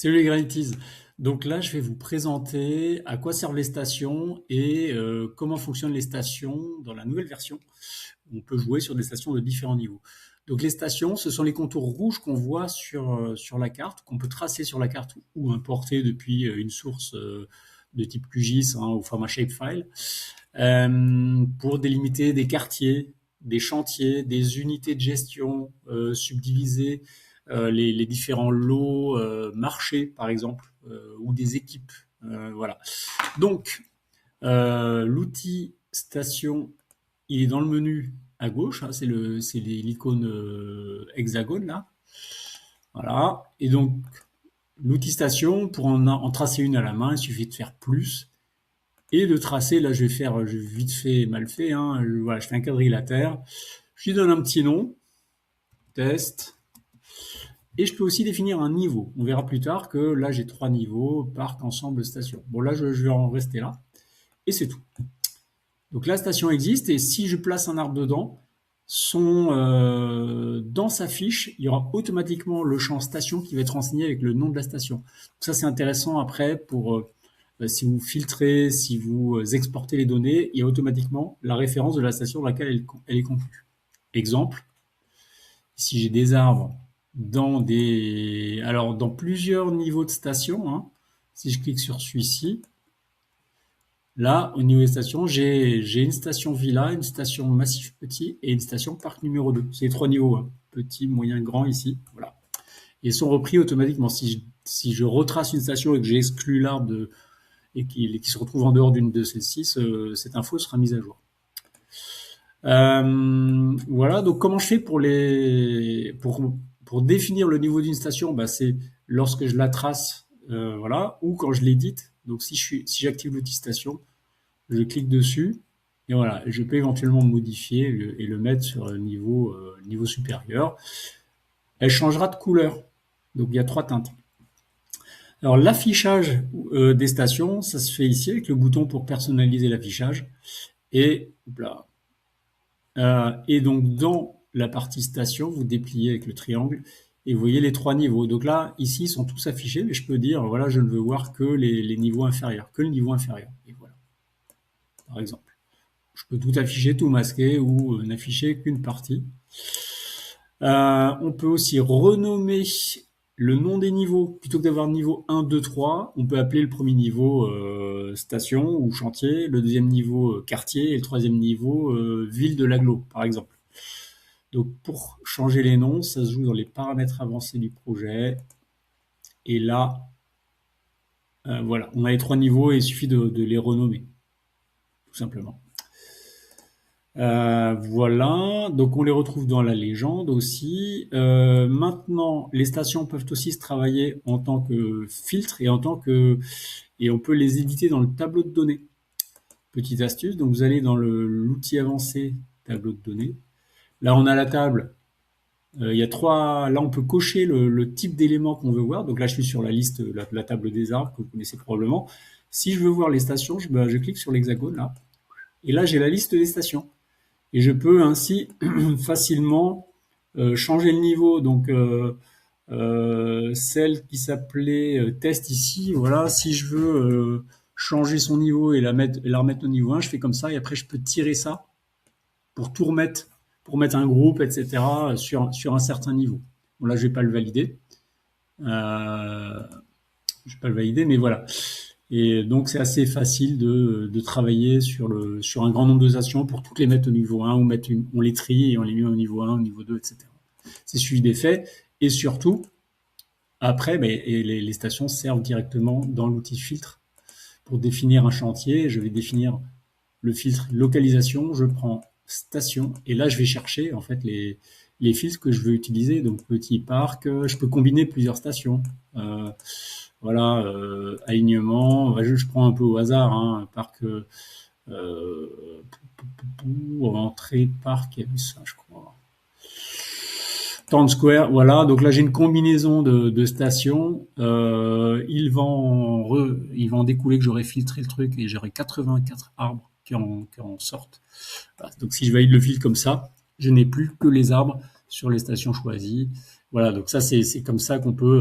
Salut les Granities. Donc là, je vais vous présenter à quoi servent les stations et comment fonctionnent les stations dans la nouvelle version. On peut jouer sur des stations de différents niveaux. Donc les stations, ce sont les contours rouges qu'on voit sur la carte, qu'on peut tracer sur la carte ou importer depuis une source de type QGIS au format shapefile, pour délimiter des quartiers, des chantiers, des unités de gestion subdivisées, les différents lots marchés, par exemple, ou des équipes. Voilà. Donc, l'outil station, il est dans le menu à gauche, hein, c'est l'icône hexagone là. Voilà. Et donc, l'outil station, pour en tracer une à la main, il suffit de faire plus et de tracer. Là, je vais faire vite fait, mal fait. Hein, voilà, je fais un quadrilatère. Je lui donne un petit nom, test. Et je peux aussi définir un niveau. On verra plus tard que là, j'ai 3 niveaux, parc, ensemble, station. Bon, là, je vais en rester là. Et c'est tout. Donc la station existe et si je place un arbre dedans, dans sa fiche, il y aura automatiquement le champ station qui va être renseigné avec le nom de la station. Donc ça, c'est intéressant après pour si vous filtrez, si vous exportez les données, il y a automatiquement la référence de la station dans laquelle elle est contenue. Exemple, si j'ai des arbres dans plusieurs niveaux de station, hein, si je clique sur celui-ci, là, au niveau des stations, j'ai une station villa, une station massif petit et une station parc numéro 2. C'est les 3 niveaux, hein. Petit, moyen, grand ici. Voilà. Et ils sont repris automatiquement. Si je retrace une station et que j'exclus l'arbre et qui se retrouve en dehors d'une de celles-ci, cette info sera mise à jour. Voilà, donc comment je fais pour définir le niveau d'une station? Bah, c'est lorsque je la trace, voilà, ou quand je l'édite. Donc si j'active l'outil station, je clique dessus et voilà, je peux éventuellement modifier et le mettre sur un niveau supérieur. Elle changera de couleur. Donc il y a 3 teintes. Alors l'affichage des stations, ça se fait ici avec le bouton pour personnaliser l'affichage. Et donc dans la partie station, vous dépliez avec le triangle et vous voyez les 3 niveaux. Donc là, ici, ils sont tous affichés, mais je peux dire, voilà, je ne veux voir que les niveaux inférieurs, que le niveau inférieur. Et voilà, par exemple. Je peux tout afficher, tout masquer ou n'afficher qu'une partie. On peut aussi renommer le nom des niveaux. Plutôt que d'avoir niveau 1, 2, 3, on peut appeler le premier niveau station ou chantier, le deuxième niveau quartier et le troisième niveau ville de l'agglo, par exemple. Donc pour changer les noms, ça se joue dans les paramètres avancés du projet. Et là, voilà, on a les 3 niveaux et il suffit de les renommer, tout simplement. Voilà, donc on les retrouve dans la légende aussi. Maintenant, les stations peuvent aussi se travailler en tant que filtre et on peut les éditer dans le tableau de données. Petite astuce, donc vous allez dans l'outil avancé tableau de données. Là, on a la table. Il y a 3. Là, on peut cocher le type d'éléments qu'on veut voir. Donc là, je suis sur la liste, la table des arbres que vous connaissez probablement. Si je veux voir les stations, je clique sur l'hexagone là, et là, j'ai la liste des stations. Et je peux ainsi facilement changer le niveau. Donc celle qui s'appelait test ici, voilà, si je veux changer son niveau et la remettre au niveau 1, je fais comme ça et après je peux tirer ça pour tout remettre, pour mettre un groupe, etc. sur un certain niveau. Bon là je vais pas le valider. Je vais pas le valider, mais voilà. Et donc, c'est assez facile de travailler sur un grand nombre de stations pour toutes les mettre au niveau 1 ou on les trie et on les met au niveau 1, au niveau 2, etc. C'est suivi des faits. Et surtout, après, les stations servent directement dans l'outil filtre pour définir un chantier. Je vais définir le filtre localisation. Je prends station et là, je vais chercher en fait les filtres que je veux utiliser. Donc, petit parc, je peux combiner plusieurs stations. Voilà, alignement, je prends un peu au hasard, hein, parc, entrée, parc, il y a eu ça, je crois. Town Square, voilà, donc là j'ai une combinaison de stations, il va en découler que j'aurai filtré le truc et j'aurai 84 arbres qui en sortent. Voilà, donc si je valide le filtre comme ça, je n'ai plus que les arbres sur les stations choisies. Voilà, donc ça c'est comme ça qu'on peut